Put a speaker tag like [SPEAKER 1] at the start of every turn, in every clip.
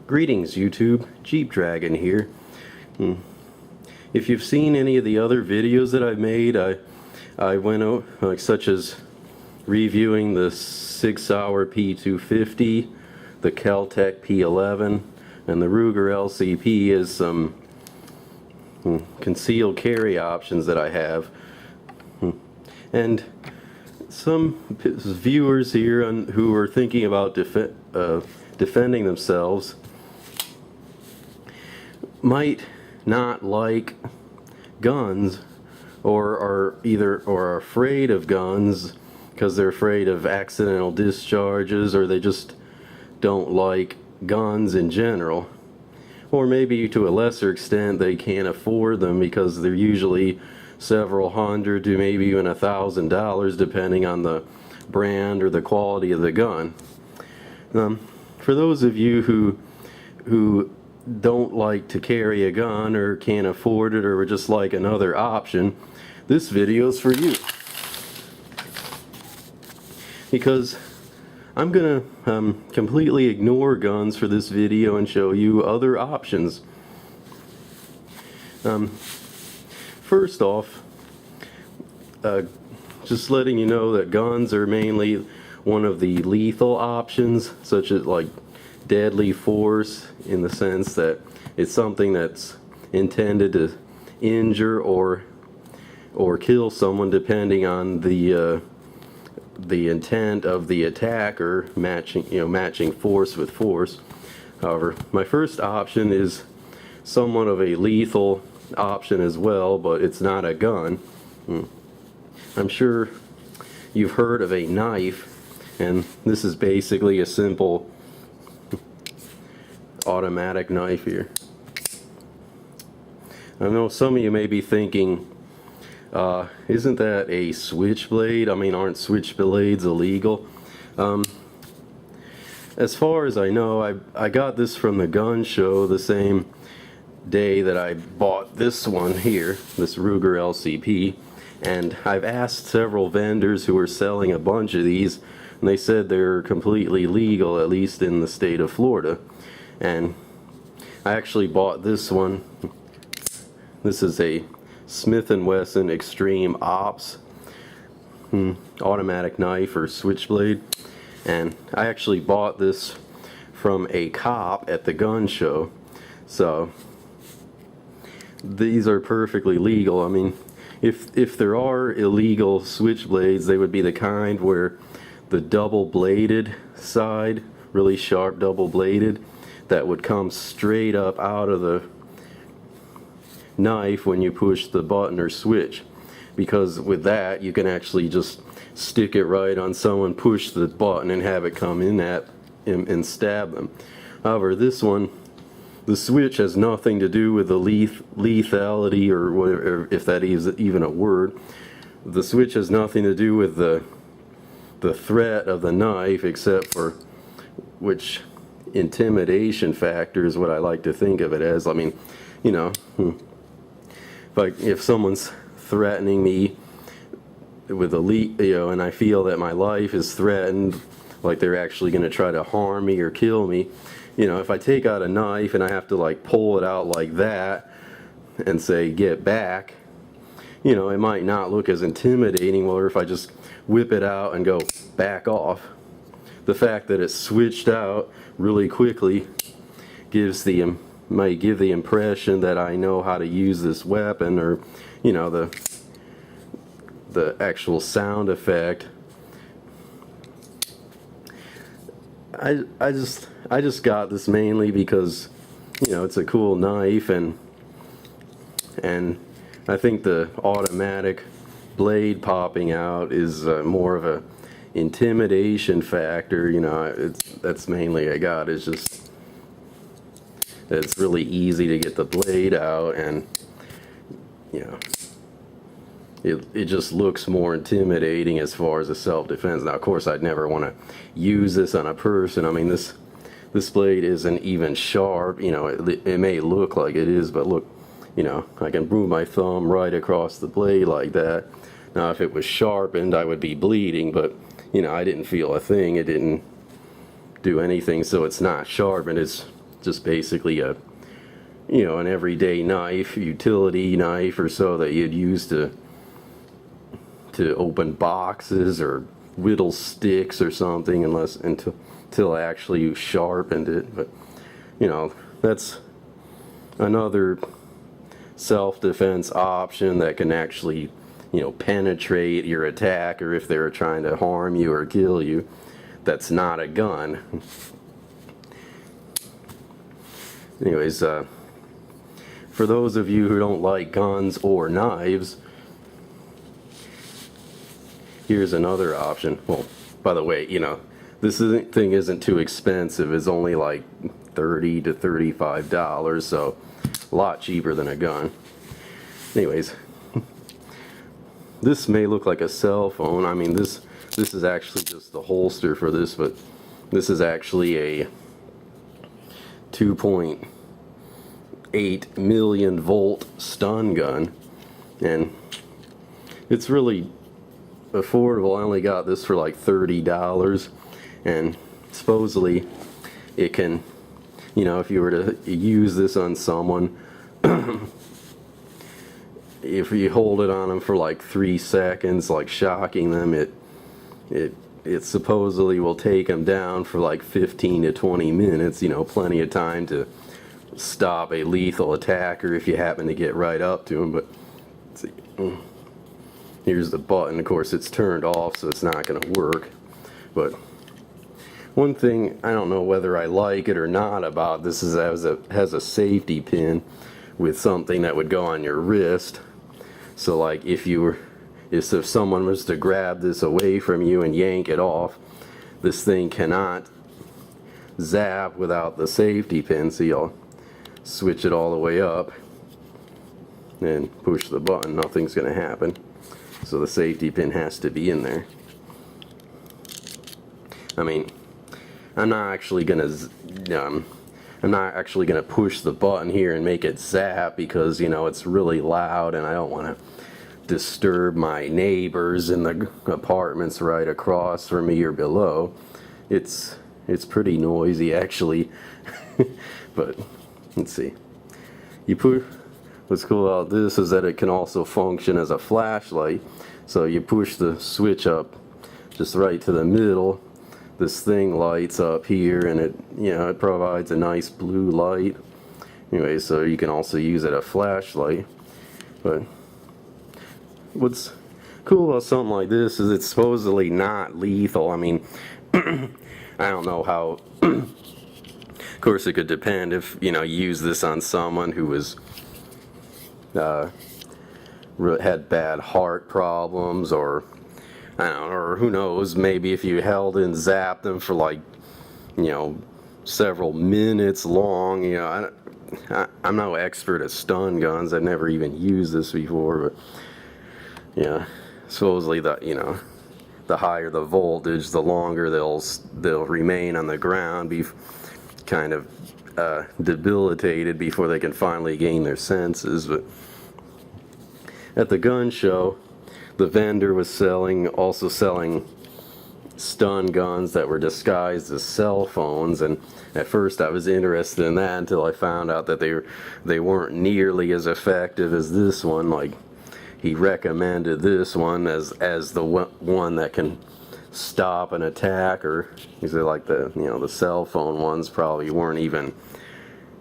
[SPEAKER 1] Greetings YouTube, Jeep Dragon here. If you've seen any of the other videos that I've made, I went over, such as reviewing the Sig Sauer P250, the Kel-Tec P11, and the Ruger LCP as some concealed carry options that I have. And some viewers here who are thinking about defending themselves might not like guns, or are afraid of guns because they're afraid of accidental discharges, or they just don't like guns in general, or maybe to a lesser extent they can't afford them because they're usually several hundred to maybe even $1,000 depending on the brand or the quality of the gun. For those of you who don't like to carry a gun or can't afford it or just like another option, this video is for you, because I'm gonna completely ignore guns for this video and show you other options. First off, just letting you know that guns are mainly one of the lethal options, such as like deadly force, in the sense that it's something that's intended to injure or kill someone depending on the intent of the attacker, matching force with force. However, my first option is somewhat of a lethal option as well, but it's not a gun. I'm sure you've heard of a knife, and this is basically a simple automatic knife here. I know some of you may be thinking, isn't that a switchblade? I mean, aren't switchblades illegal? As far as I know, I got this from the gun show the same day that I bought this one here, this Ruger LCP, and I've asked several vendors who are selling a bunch of these, and they said they're completely legal, at least in the state of Florida. And I actually bought this one. This is a Smith & Wesson Extreme Ops automatic knife or switchblade, and I actually bought this from a cop at the gun show, so these are perfectly legal. I mean, if there are illegal switchblades, they would be the kind where the double-bladed side, really sharp double-bladed, that would come straight up out of the knife when you push the button or switch, because with that you can actually just stick it right on someone, push the button, and have it come in at him and stab them. However, this one, the switch has nothing to do with the lethality, or whatever, if that is even a word. The switch has nothing to do with the threat of the knife, except for which intimidation factor is what I like to think of it as. I mean, you know, if someone's threatening me with and I feel that my life is threatened, like they're actually going to try to harm me or kill me, if I take out a knife and I have to like pull it out like that and say get back, it might not look as intimidating. Or if I just whip it out and go back off, the fact that it's switched out really quickly might give the impression that I know how to use this weapon, or the actual sound effect. I just got this mainly because it's a cool knife, and I think the automatic blade popping out is more of a intimidation factor. That's mainly I got. It's just it's really easy to get the blade out, and it just looks more intimidating as far as a self-defense. Now, of course, I'd never want to use this on a person. I mean, this blade isn't even sharp. It may look like it is, but look, I can move my thumb right across the blade like that. Now, if it was sharpened, I would be bleeding, but I didn't feel a thing. It didn't do anything, so it's not sharpened. It's just basically a, an everyday knife, utility knife or so that you'd use to open boxes or whittle sticks or something, until actually you sharpened it. But that's another self-defense option that can actually penetrate your attacker if they're trying to harm you or kill you. That's not a gun. Anyways, for those of you who don't like guns or knives, here's another option. Well, by the way, thing isn't too expensive. It's only like $30 to $35, so a lot cheaper than a gun. Anyways, this may look like a cell phone. I mean, this is actually just the holster for this, but this is actually a 2.8 million volt stun gun, and it's really affordable. I only got this for like $30, and supposedly it can, if you were to use this on someone, if you hold it on them for like 3 seconds, like shocking them, it supposedly will take them down for like 15 to 20 minutes. Plenty of time to stop a lethal attacker if you happen to get right up to him. But let's see. Here's the button. Of course, it's turned off, so it's not going to work. But one thing, I don't know whether I like it or not about this, is it has a safety pin with something that would go on your wrist. So like if someone was to grab this away from you and yank it off, this thing cannot zap without the safety pin. So you'll switch it all the way up and push the button. Nothing's going to happen. So the safety pin has to be in there. I mean, I'm not actually gonna push the button here and make it zap, because it's really loud and I don't want to disturb my neighbors in the apartments right across from me or below. It's pretty noisy actually. But let's see. What's cool about this is that it can also function as a flashlight. So you push the switch up just right to the middle, this thing lights up here, and it provides a nice blue light. Anyway, so you can also use it as a flashlight. But what's cool about something like this is it's supposedly not lethal. I mean, I don't know how. Of course, it could depend if you use this on someone who was had bad heart problems, or I don't know, or who knows, maybe if you held and zapped them for like several minutes long. I'm no expert at stun guns. I've never even used this before, but supposedly the higher the voltage, the longer they'll remain on the ground, be kind of debilitated before they can finally gain their senses. But at the gun show, the vendor was also selling stun guns that were disguised as cell phones, and at first I was interested in that until I found out that they weren't nearly as effective as this one. Like, he recommended this one as the one that can stop an attacker. He said like the cell phone ones probably weren't even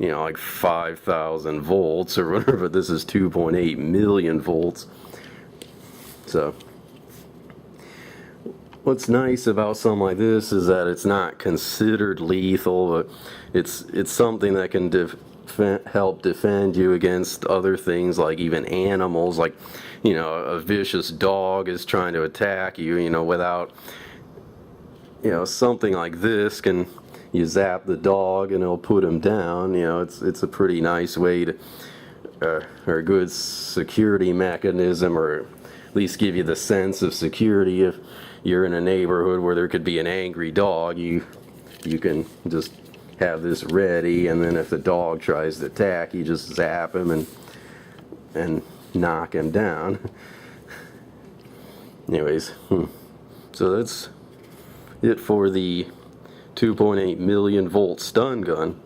[SPEAKER 1] like 5,000 volts or whatever, but this is 2.8 million volts. So what's nice about something like this is that it's not considered lethal, but it's something that can help defend you against other things, like even animals. Like a vicious dog is trying to attack you, without something like this can, you zap the dog and it'll put him down. It's a pretty nice way to or a good security mechanism, or at least give you the sense of security. If you're in a neighborhood where there could be an angry dog, you can just have this ready, and then if the dog tries to attack, you just zap him and knock him down. Anyways, so that's it for the 2.8 million volt stun gun.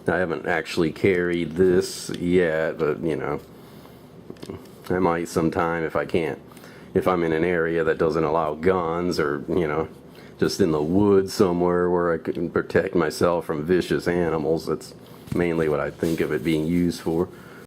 [SPEAKER 1] I haven't actually carried this yet, but you know, I might sometime if I can't. If I'm in an area that doesn't allow guns, or you know, just in the woods somewhere where I can protect myself from vicious animals. That's mainly what I think of it being used for.